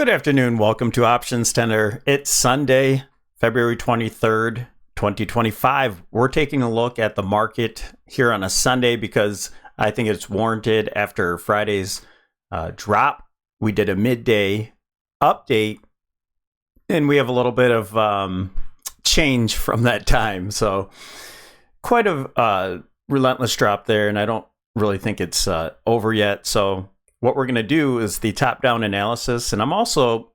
Good afternoon. Welcome to OptionsTender. It's Sunday, February 23rd, 2025. We're taking a look at the market here on a Sunday because I think it's warranted after Friday's drop. We did a midday update and we have a little bit of change from that time. So quite a relentless drop there, and I don't really think it's over yet. So what we're going to do is the top-down analysis, and I'm also,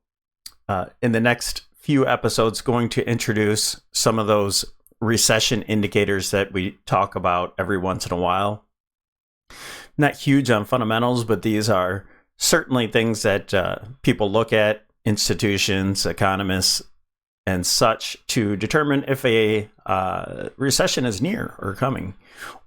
in the next few episodes, going to introduce some of those recession indicators that we talk about every once in a while. Not huge on fundamentals, but these are certainly things that people look at, institutions, economists, and such, to determine if a recession is near or coming,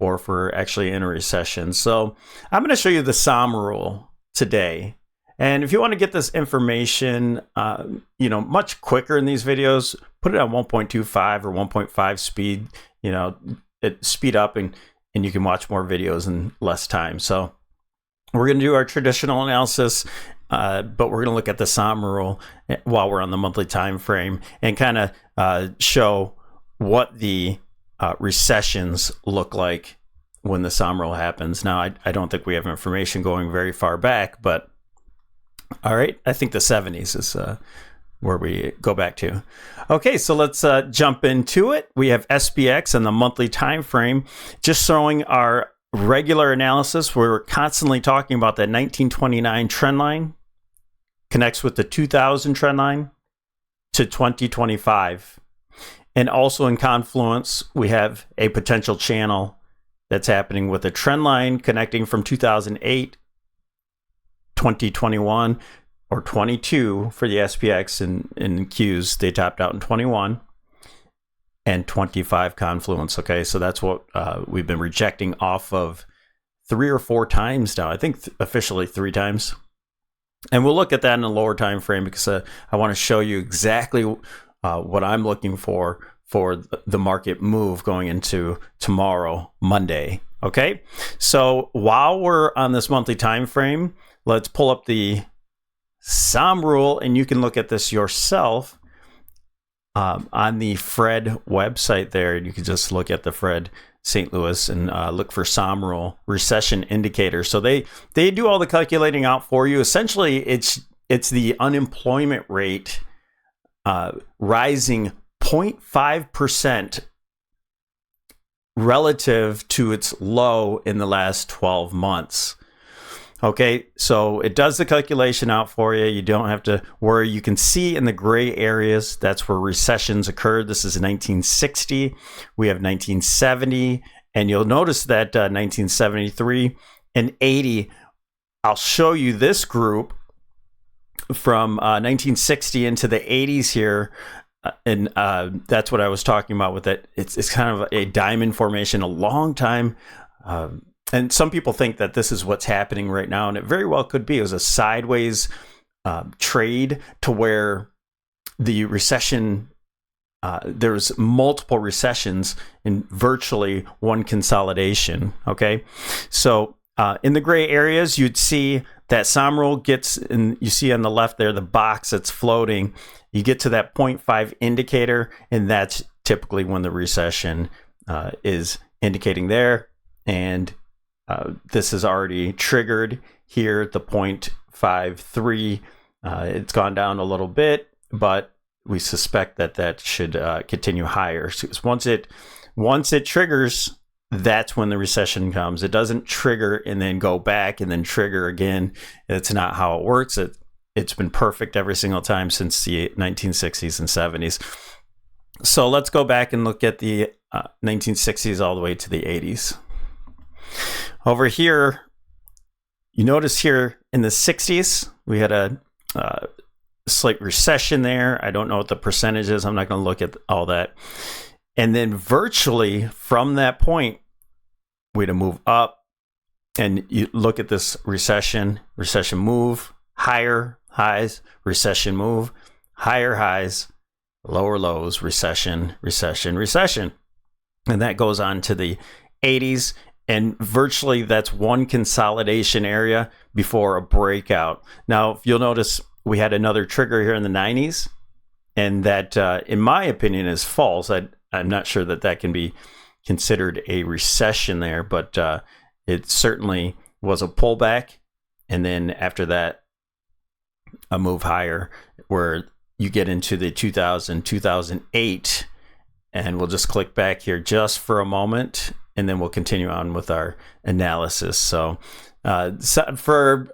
or if we're actually in a recession. So I'm going to show you the Sahm Rule today. And if you want to get this information, much quicker in these videos, put it on 1.25 or 1.5 speed, it speed up and you can watch more videos in less time. So we're going to do our traditional analysis, but we're going to look at the Sahm Rule while we're on the monthly time frame and kind of show what the recessions look like when the Sahm Rule happens. Now, I don't think we have information going very far back, but all right, I think the 70s is where we go back to. Okay, so let's jump into it. We have SPX and the monthly time frame, just showing our regular analysis. We're constantly talking about that 1929 trend line connects with the 2000 trend line to 2025. And also in confluence, we have a potential channel that's happening with a trend line connecting from 2008, 2021, or 22 for the SPX and Qs. They topped out in 21 and 25 confluence. Okay, so that's what we've been rejecting off of 3 or 4 times now. I think officially 3 times. And we'll look at that in a lower time frame because I want to show you exactly what I'm looking for the market move going into tomorrow, Monday. Okay, so while we're on this monthly time frame, let's pull up the Sahm Rule, and you can look at this yourself on the Fred website there. You can just look at the Fred St. Louis and look for Sahm Rule Recession Indicator. So they do all the calculating out for you. Essentially, it's the unemployment rate rising 0.5% relative to its low in the last 12 months. Okay, so it does the calculation out for you. You don't have to worry. You can see in the gray areas, that's where recessions occurred. This is 1960. We have 1970, and you'll notice that 1973 and 80, I'll show you this group from 1960 into the 80s here. And that's what I was talking about with it. It's kind of a diamond formation, a long time. And some people think that this is what's happening right now, and it very well could be. It was a sideways trade to where the recession, there's multiple recessions in virtually one consolidation. Okay, so in the gray areas, you'd see that Sahm Rule gets, and you see on the left there, the box that's floating. You get to that 0.5 indicator, and that's typically when the recession is indicating there. And this is already triggered here at the 0.53. It's gone down a little bit, but we suspect that should continue higher. So once it triggers, that's when the recession comes. It doesn't trigger and then go back and then trigger again. It's not how it works. It's been perfect every single time since the 1960s and 70s. So let's go back and look at the 1960s all the way to the 80s. Over here, you notice here in the 60s, we had a slight recession there. I don't know what the percentage is. I'm not going to look at all that. And then virtually from that point, we had to move up. And you look at this recession move, higher highs, recession move, higher highs, lower lows, recession. And that goes on to the 80s. And virtually that's one consolidation area before a breakout. Now, if you'll notice, we had another trigger here in the 90s, and that, in my opinion, is false. I'm not sure that can be considered a recession there, but it certainly was a pullback, and then after that, a move higher where you get into the 2008, and we'll just click back here just for a moment, and then we'll continue on with our analysis. So for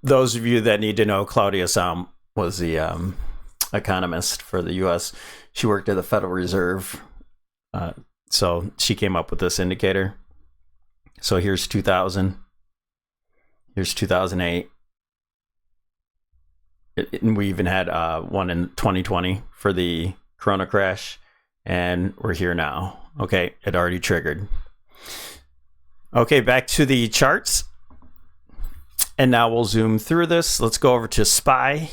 those of you that need to know, Claudia Sahm was the economist for the U.S. She worked at the Federal Reserve. So she came up with this indicator. So here's 2000. Here's 2008. And we even had one in 2020 for the Corona crash. And we're here now. Okay, it already triggered. Okay, back to the charts. And now we'll zoom through this. Let's go over to SPY.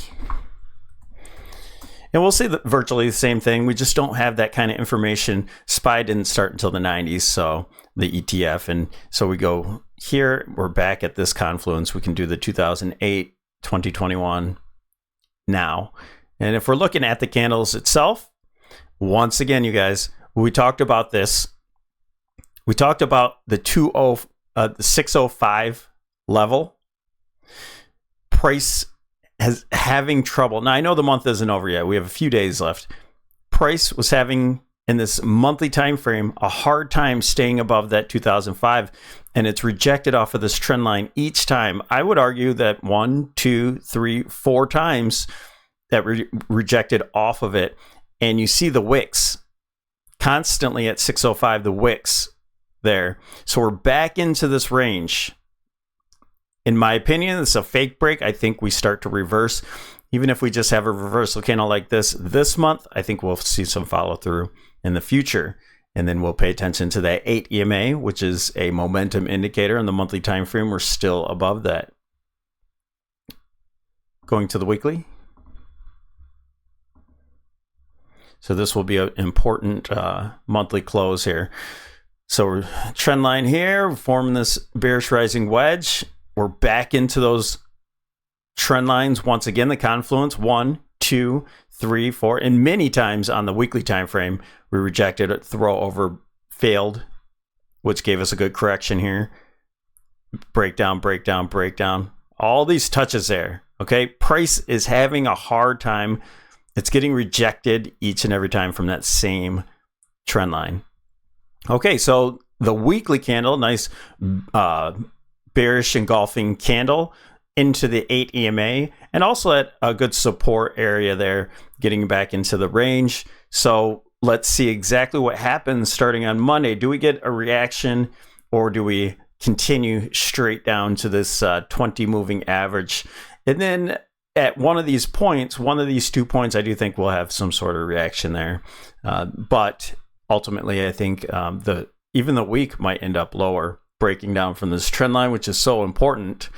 And we'll see virtually the same thing. We just don't have that kind of information. SPY didn't start until the 90s, so the ETF. And so we go here. We're back at this confluence. We can do the 2008, 2021 now. And if we're looking at the candles itself, once again, you guys, we talked about this. We talked about the 605 level. Price having trouble. Now, I know the month isn't over yet. We have a few days left. Price was having, in this monthly time frame, a hard time staying above that 2005, and it's rejected off of this trend line each time. I would argue that 1, 2, 3, 4 times that rejected off of it. And you see the wicks constantly at 605, the wicks there. So we're back into this range. In my opinion, it's a fake break. I think we start to reverse. Even if we just have a reversal candle like this month, I think we'll see some follow through in the future. And then we'll pay attention to that 8 EMA, which is a momentum indicator in the monthly time frame. We're still above that. Going to the weekly. So this will be an important monthly close here. So we're trend line here, we're forming this bearish rising wedge. We're back into those trend lines once again, the confluence 1, 2, 3, 4, and many times on the weekly time frame we rejected it, throw over, failed, which gave us a good correction here. Breakdown, breakdown, breakdown. All these touches there. Okay, price is having a hard time. It's getting rejected each and every time from that same trend line. Okay, so the weekly candle, nice bearish engulfing candle into the 8 EMA, and also at a good support area there, getting back into the range. So let's see exactly what happens starting on Monday. Do we get a reaction, or do we continue straight down to this 20 moving average? And then at one of these points, one of these 2 points, I do think we'll have some sort of reaction there. But ultimately, I think even the week might end up lower, breaking down from this trend line, which is so important,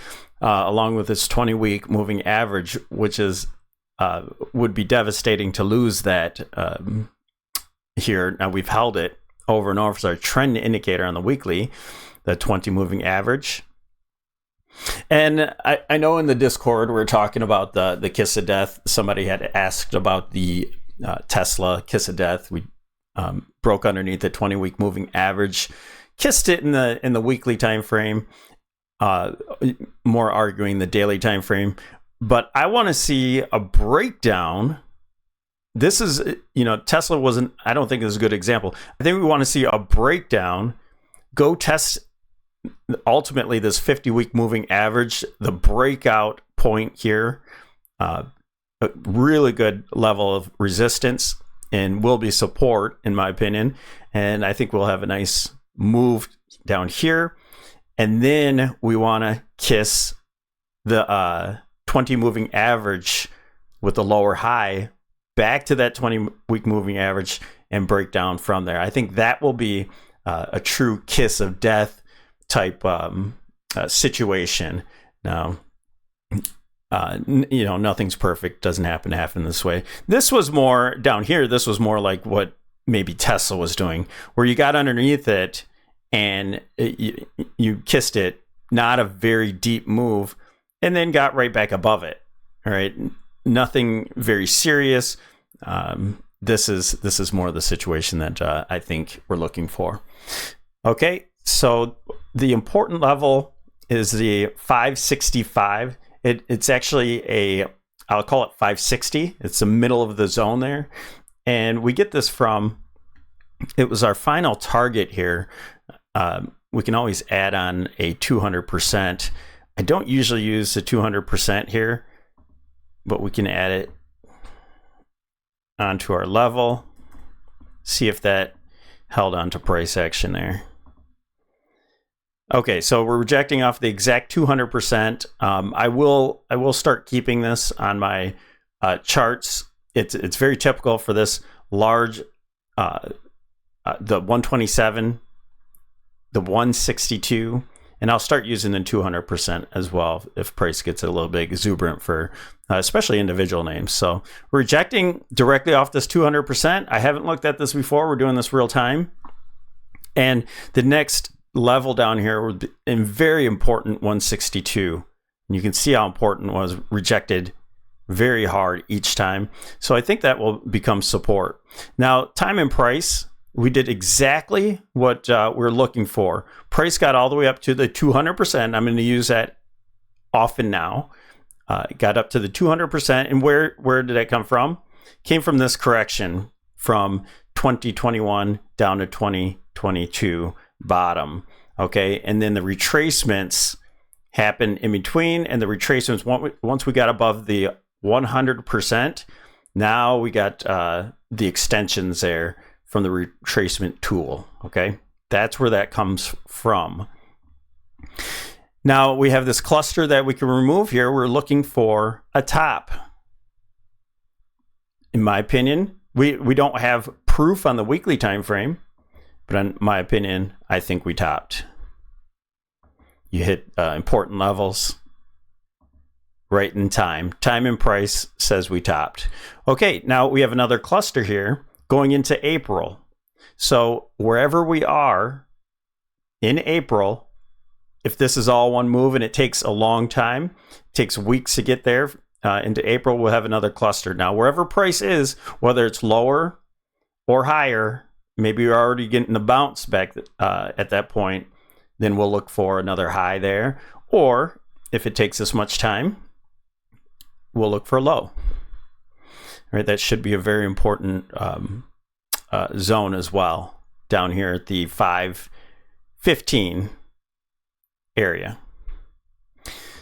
along with this 20-week moving average, which is would be devastating to lose that here. Now, we've held it over and over as our trend indicator on the weekly, the 20 moving average. And I know in the Discord we're talking about the kiss of death. Somebody had asked about the Tesla kiss of death. We broke underneath the 20-week moving average, kissed it in the weekly time frame. More arguing the daily time frame, but I want to see a breakdown. This is, Tesla wasn't. I don't think this is a good example. I think we want to see a breakdown. Go test. Ultimately, this 50-week moving average, the breakout point here, a really good level of resistance and will be support, in my opinion. And I think we'll have a nice move down here. And then we want to kiss the 20 moving average with the lower high back to that 20-week moving average and break down from there. I think that will be a true kiss of death type situation. Now, nothing's perfect. Doesn't happen this way. This was more down here. This was more like what maybe Tesla was doing, where you got underneath it and you kissed it, not a very deep move, and then got right back above it. All right. nothing very serious. This is more the situation that I think we're looking for. Okay, so the important level is the 565. It's actually I'll call it 560. It's the middle of the zone there. And we get this from, it was our final target here. We can always add on a 200%. I don't usually use the 200% here, but we can add it onto our level. See if that held onto price action there. Okay, so we're rejecting off the exact 200%. I will start keeping this on my charts. It's very typical for this large, the 127, the 162, and I'll start using the 200% as well if price gets a little bit exuberant for especially individual names. So we're rejecting directly off this 200%. I haven't looked at this before. We're doing this real time. And the next level down here would be a very important 162. And you can see how important it was, rejected very hard each time. So I think that will become support. Now, time and price, we did exactly what we're looking for. Price got all the way up to the 200%. I'm going to use that often now. It got up to the 200%. And where did that come from? Came from this correction from 2021 down to 2022 bottom. Okay. And then the retracements happened in between. And the retracements, once we got above the 100%, now we got the extensions there from the retracement tool. Okay. That's where that comes from. Now we have this cluster that we can remove here. We're looking for a top. In my opinion, we don't have proof on the weekly time frame, but in my opinion, I think we topped. You hit important levels right in time. Time and price says we topped. Okay, now we have another cluster here going into April. So wherever we are in April, if this is all one move and it takes a long time, it takes weeks to get there, into April, we'll have another cluster. Now, wherever price is, whether it's lower or higher, maybe you're already getting the bounce back at that point, then we'll look for another high there. Or if it takes this much time, we'll look for a low. All right, that should be a very important zone as well, down here at the 515 area.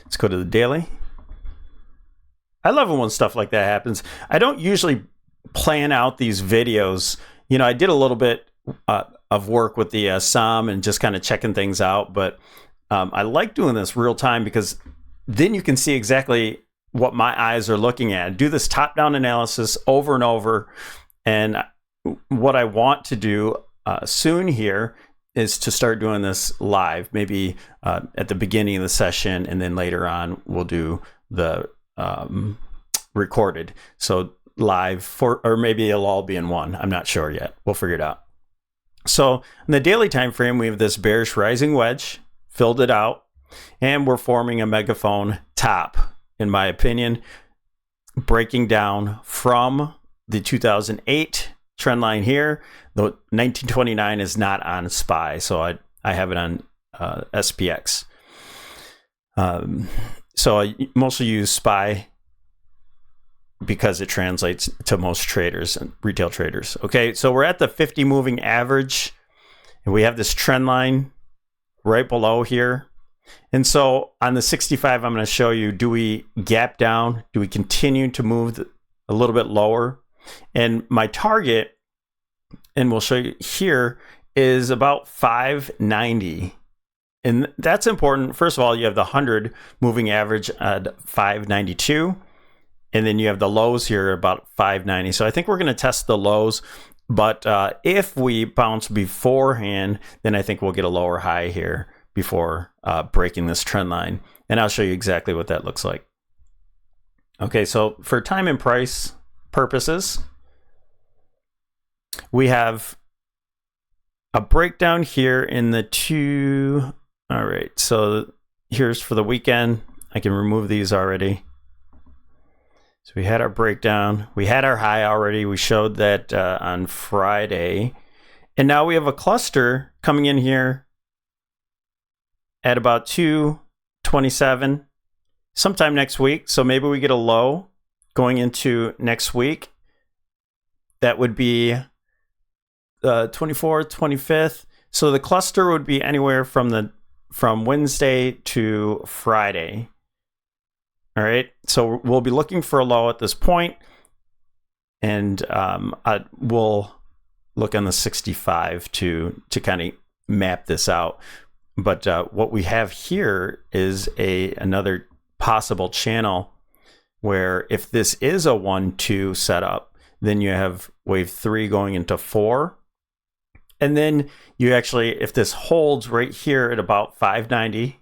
Let's go to the daily. I love it when stuff like that happens. I don't usually plan out these videos. You know, I did a little bit of work with the Sahm and just kind of checking things out, but I like doing this real time because then you can see exactly what my eyes are looking at. Do this top-down analysis over and over. And what I want to do soon here is to start doing this live, maybe at the beginning of the session, and then later on we'll do the recorded. So live or maybe it'll all be in one. I'm not sure yet. We'll figure it out. So in the daily time frame, we have this bearish rising wedge, filled it out, and we're forming a megaphone top, in my opinion, breaking down from the 2008 trend line here. The 1929 is not on SPY, so I have it on SPX. So I mostly use SPY because it translates to most traders and retail traders. Okay, so we're at the 50 moving average, and we have this trend line right below here. And so on the 65, I'm going to show you, do we gap down? Do we continue to move a little bit lower? And my target, and we'll show you here, is about 590. And that's important. First of all, you have the 100 moving average at 592. And then you have the lows here about 590. So I think we're going to test the lows. But if we bounce beforehand, then I think we'll get a lower high here before breaking this trend line. And I'll show you exactly what that looks like. Okay, so for time and price purposes, we have a breakdown here in the two. All right, so here's for the weekend. I can remove these already. So we had our breakdown. We had our high already. We showed that on Friday. And now we have a cluster coming in here at about 227 sometime next week. So maybe we get a low going into next week. That would be 24th, 25th. So the cluster would be anywhere from Wednesday to Friday. All right, so we'll be looking for a low at this point, and we'll look on the 65 to kind of map this out. But what we have here is another possible channel where if this is a 1-2 setup, then you have wave 3 going into 4. And then you actually, if this holds right here at about 590,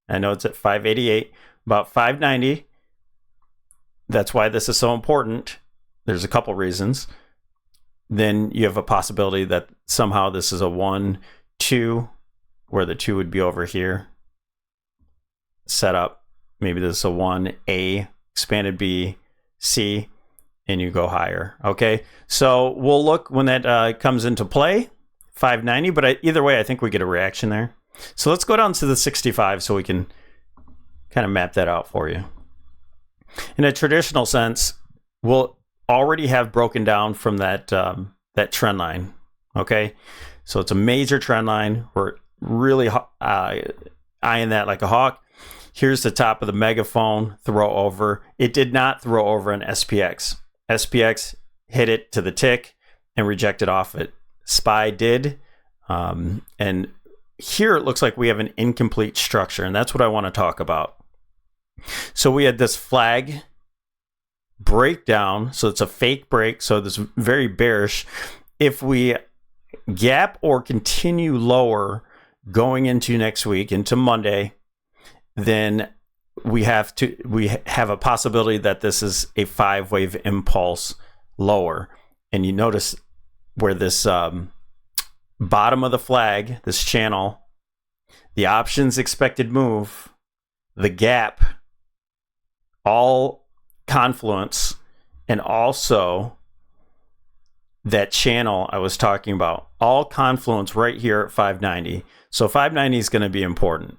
I know it's at 588, about 590. That's why this is so important. There's a couple reasons. Then you have a possibility that somehow this is a 1-2, where the 2 would be over here. Set up. Maybe this is a 1A, expanded B, C, and you go higher. Okay, so we'll look when that comes into play, 590. But either way, I think we get a reaction there. So let's go down to the 65 so we can kind of map that out for you. In a traditional sense, we'll already have broken down from that trend line. Okay, so it's a major trend line. We're really eyeing that like a hawk. Here's the top of the megaphone throw over. It did not throw over an SPX. SPX hit it to the tick and rejected off it. SPY did, and here it looks like we have an incomplete structure, and that's what I want to talk about. So we had this flag breakdown, so it's a fake break, so this is very bearish. If we gap or continue lower going into next week, into Monday, then we have a possibility that this is a 5-wave impulse lower. And you notice where this bottom of the flag, this channel, the options expected move, the gap, all confluence, and also that channel I was talking about, all confluence right here at 590. So 590 is going to be important.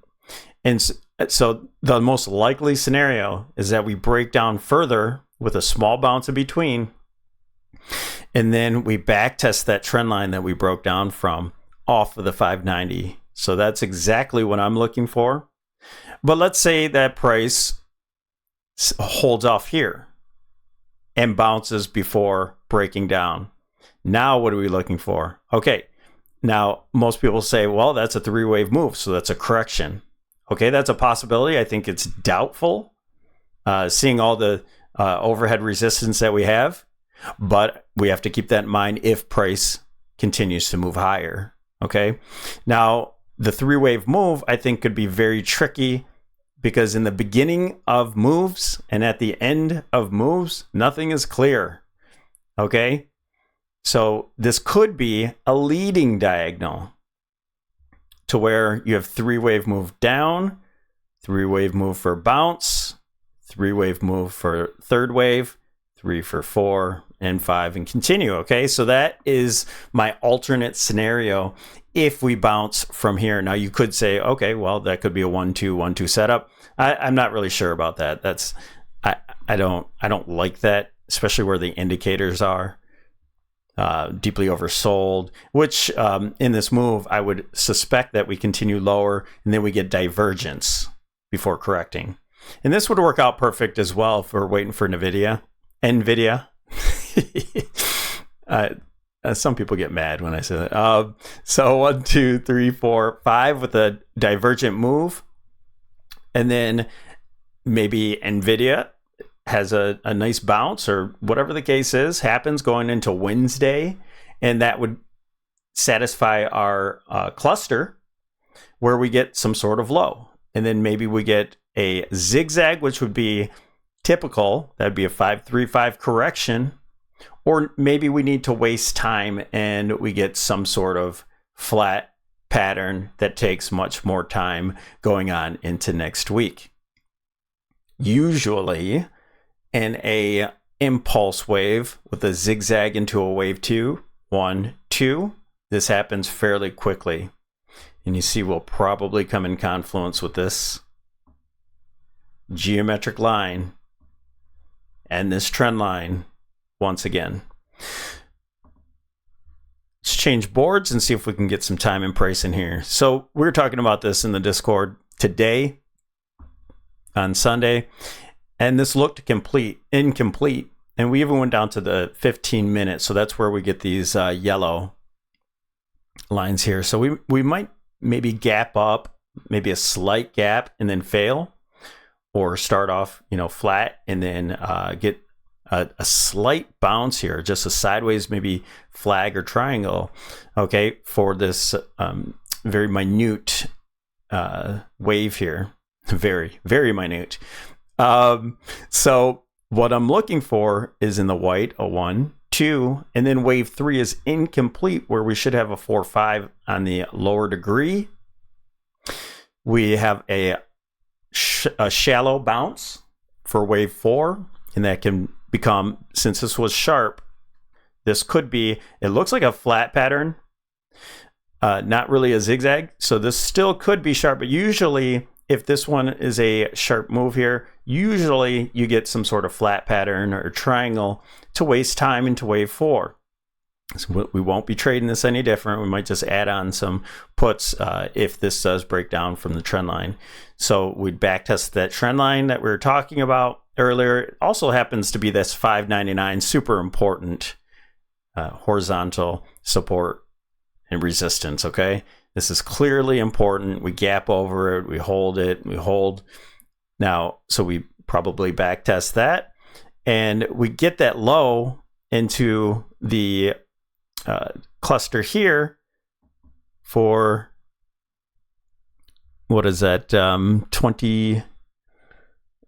And so the most likely scenario is that we break down further with a small bounce in between, and then we back test that trend line that we broke down from off of the 590. So that's exactly what I'm looking for. But let's say that price holds off here and bounces before breaking down. Now what are we looking for? Okay, now most people say, well, that's a 3-wave move, so that's a correction. Okay, that's a possibility. I think it's doubtful, seeing all the overhead resistance that we have, but we have to keep that in mind if price continues to move higher. Okay, now the 3-wave move I think could be very tricky, because in the beginning of moves and at the end of moves, nothing is clear. Okay, so this could be a leading diagonal to where you have 3-wave move down, 3-wave move for bounce, 3-wave move for third wave, 3 for 4 and 5, and continue. Okay, so that is my alternate scenario if we bounce from here. Now you could say, okay, well, that could be a 1-2 setup. I'm not really sure about that. That's I don't like that, especially where the indicators are deeply oversold, which in this move I would suspect that we continue lower and then we get divergence before correcting. And this would work out perfect as well if we're waiting for NVIDIA. Some people get mad when I say that. So 1, 2, 3, 4, 5 with a divergent move. And then maybe NVIDIA has a nice bounce, or whatever the case is, happens going into Wednesday. And that would satisfy our cluster where we get some sort of low. And then maybe we get a zigzag, which would be typical. That'd be a 5-3-5 correction. Or maybe we need to waste time and we get some sort of flat pattern that takes much more time going on into next week. Usually, in a impulse wave with a zigzag into a wave 2. 1, 2. This happens fairly quickly. And you see we'll probably come in confluence with this geometric line and this trend line once again. Let's change boards and see if we can get some time and price in here. So we were talking about this in the Discord today on Sunday, and this looked incomplete. And we even went down to the 15 minutes. So that's where we get these yellow lines here. So we might maybe gap up, maybe a slight gap and then fail, or start off, flat and then get a slight bounce here, just a sideways maybe flag or triangle, okay, for this very minute wave here. Very, very minute. So what I'm looking for is in the white, a 1, 2, and then wave 3 is incomplete, where we should have a 4, 5 on the lower degree. We have a shallow bounce for wave 4, and that can become, since this was sharp, this could be, it looks like a flat pattern, not really a zigzag. So this still could be sharp, but usually if this one is a sharp move here, usually you get some sort of flat pattern or triangle to waste time into wave 4. So we won't be trading this any different. We might just add on some puts if this does break down from the trend line. So we'd backtest that trend line that we were talking about earlier. It also happens to be this 599, super important horizontal support and resistance, okay? This is clearly important. We gap over it, we hold it, we hold. Now, so we probably backtest that, and we get that low into the cluster here for, what is that, the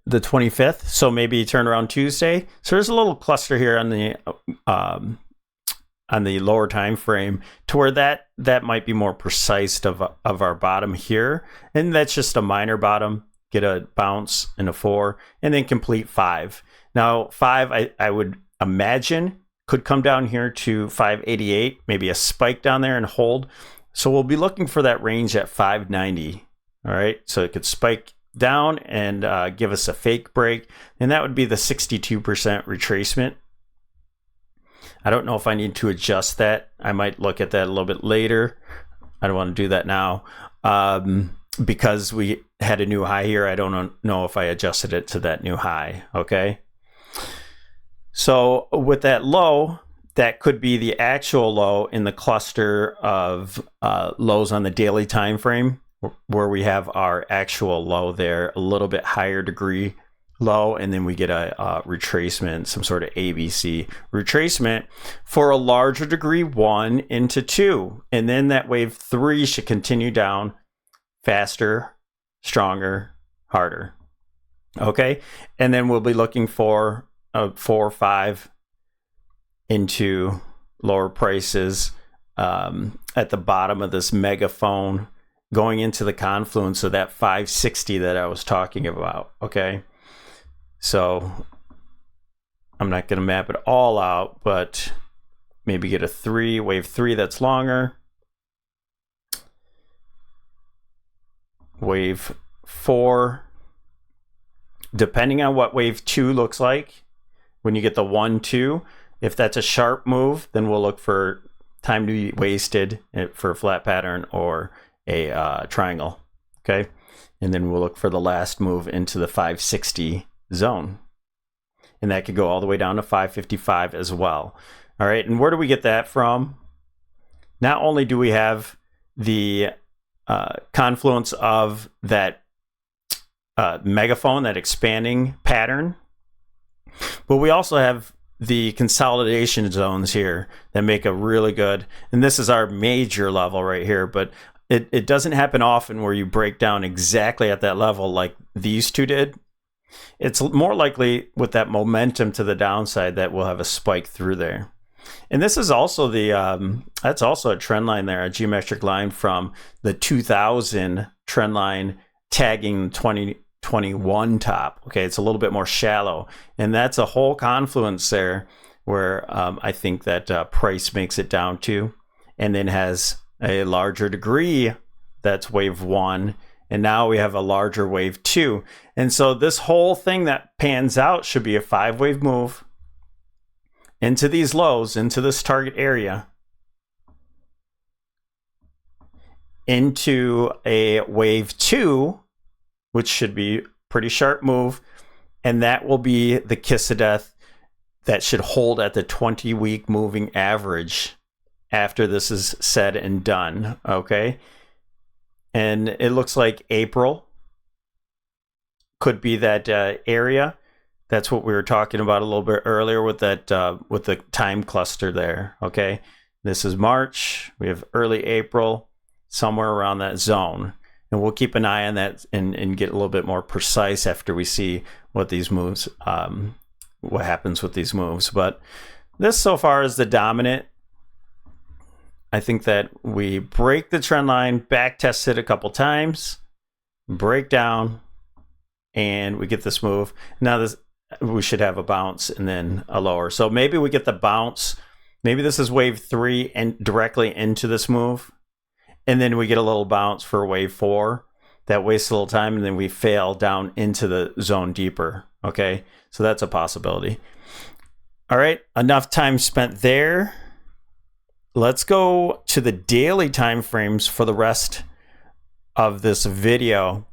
25th. So maybe turn around Tuesday. So there's a little cluster here on the lower time frame to where that might be more precise of our bottom here. And that's just a minor bottom, get a bounce and a 4, and then complete 5. Now 5, I would imagine could come down here to 588, maybe a spike down there and hold. So we'll be looking for that range at 590. All right, so it could spike down and give us a fake break, and that would be the 62% retracement. I don't know if I need to adjust that. I might look at that a little bit later. I don't want to do that now because we had a new high here. I don't know if I adjusted it to that new high, okay? So with that low, that could be the actual low in the cluster of lows on the daily time frame, where we have our actual low there, a little bit higher degree low, and then we get a retracement, some sort of ABC retracement for a larger degree 1 into 2, and then that wave 3 should continue down faster, stronger, harder. Okay, and then we'll be looking for a 4 or 5 into lower prices at the bottom of this megaphone, going into the confluence of that 560 that I was talking about. Okay, so I'm not going to map it all out, but maybe get a 3, wave 3 that's longer, wave 4, depending on what wave 2 looks like. When you get the 1, 2, if that's a sharp move, then we'll look for time to be wasted for a flat pattern or a triangle, okay? And then we'll look for the last move into the 560 zone. And that could go all the way down to 555 as well. All right, and where do we get that from? Not only do we have the confluence of that megaphone, that expanding pattern, but we also have the consolidation zones here that make a really good, and this is our major level right here, but it doesn't happen often where you break down exactly at that level like these two did. It's more likely with that momentum to the downside that we'll have a spike through there. And this is also the, that's also a trend line there, a geometric line from the 2000 trend line tagging 2021 top. Okay, it's a little bit more shallow, and that's a whole confluence there where I think that price makes it down to, and then has a larger degree. That's wave 1, and now we have a larger wave 2. And so this whole thing that pans out should be a 5-wave move into these lows, into this target area, into a wave 2, which should be pretty sharp move, and that will be the kiss of death that should hold at the 20-week moving average after this is said and done. Okay, and it looks like April could be that area. That's what we were talking about a little bit earlier with that with the time cluster there. Okay, this is March. We have early April, somewhere around that zone, and we'll keep an eye on that and get a little bit more precise after we see what these moves, what happens with these moves. But this so far is the dominant. I think that we break the trend line, back test it a couple times, break down, and we get this move. Now this, we should have a bounce and then a lower. So maybe we get the bounce. Maybe this is wave 3 and directly into this move. And then we get a little bounce for wave 4. That wastes a little time, and then we fail down into the zone deeper. Okay, so that's a possibility. All right, enough time spent there. Let's go to the daily time frames for the rest of this video.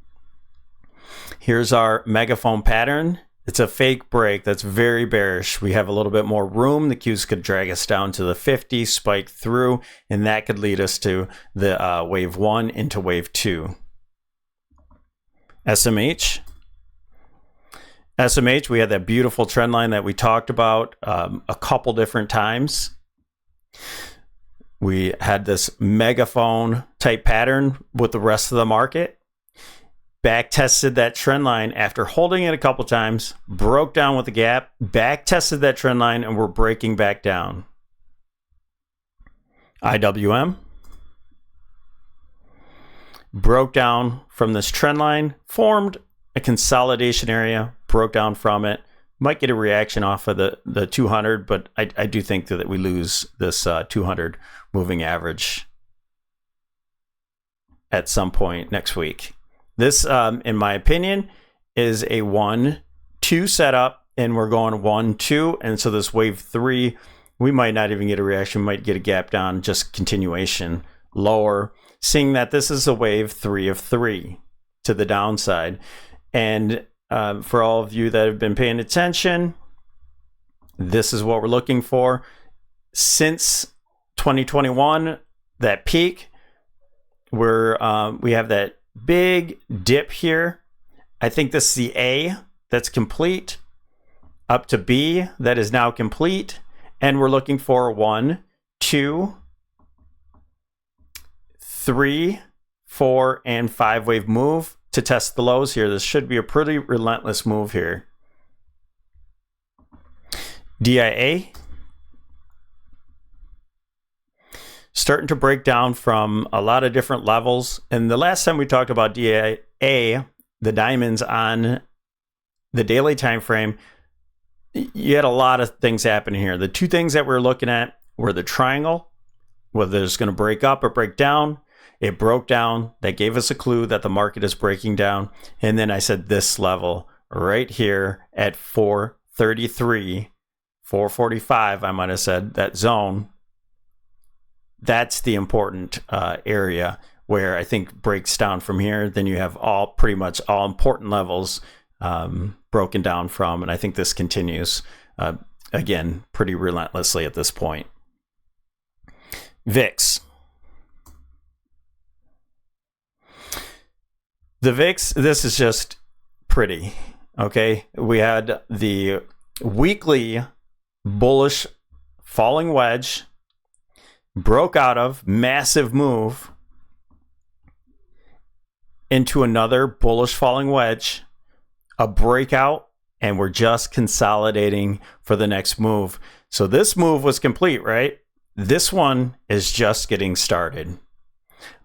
Here's our megaphone pattern. It's a fake break. That's very bearish. We have a little bit more room. The Qs could drag us down to the 50, spike through, and that could lead us to the wave 1 into wave 2. SMH. SMH, we had that beautiful trend line that we talked about a couple different times. We had this megaphone type pattern with the rest of the market. Back tested that trend line after holding it a couple times, broke down with the gap, back tested that trend line, and we're breaking back down. IWM broke down from this trend line, formed a consolidation area, broke down from it. Might get a reaction off of the 200, but I do think that we lose this 200 moving average at some point next week. This, in my opinion, is a 1-2 setup, and we're going 1-2. And so this wave 3, we might not even get a reaction, might get a gap down, just continuation lower, seeing that this is a wave 3 of 3 to the downside. And for all of you that have been paying attention, this is what we're looking for. Since 2021, that peak, we have that big dip here. I think this is the A that's complete, up to B that is now complete, and we're looking for 1, 2, 3, 4, and 5 wave move to test the lows here. This should be a pretty relentless move here. DIA starting to break down from a lot of different levels. And the last time we talked about DIA, the diamonds on the daily time frame, you had a lot of things happening here. The two things that we're looking at were the triangle, whether it's going to break up or break down. It broke down. That gave us a clue that the market is breaking down. And then I said this level right here at 433, 445, I might have said, that zone. That's the important area where I think breaks down from here. Then you have pretty much all important levels broken down from. And I think this continues, again, pretty relentlessly at this point. VIX. The VIX, this is just pretty, okay? We had the weekly bullish falling wedge, broke out of, massive move into another bullish falling wedge, a breakout, and we're just consolidating for the next move. So this move was complete, right? This one is just getting started.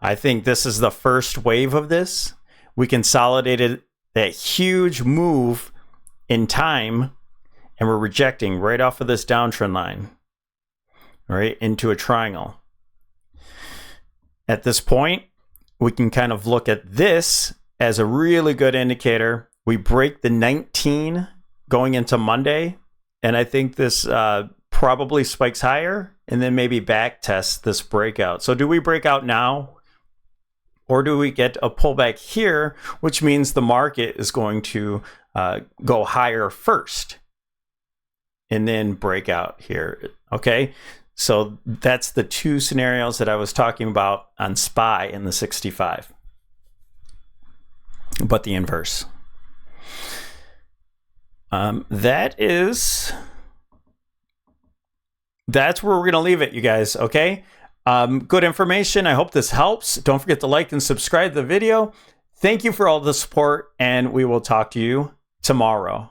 I think this is the first wave of this. We consolidated that huge move in time, and we're rejecting right off of this downtrend line, right, into a triangle. At this point, we can kind of look at this as a really good indicator. We break the 19 going into Monday, and I think this probably spikes higher and then maybe back test this breakout. So do we break out now? Or do we get a pullback here, which means the market is going to go higher first and then break out here? Okay, so that's the two scenarios that I was talking about on SPY in the 65, but the inverse. That's where we're going to leave it, you guys, okay? Good information. I hope this helps. Don't forget to like and subscribe to the video. Thank you for all the support, and we will talk to you tomorrow.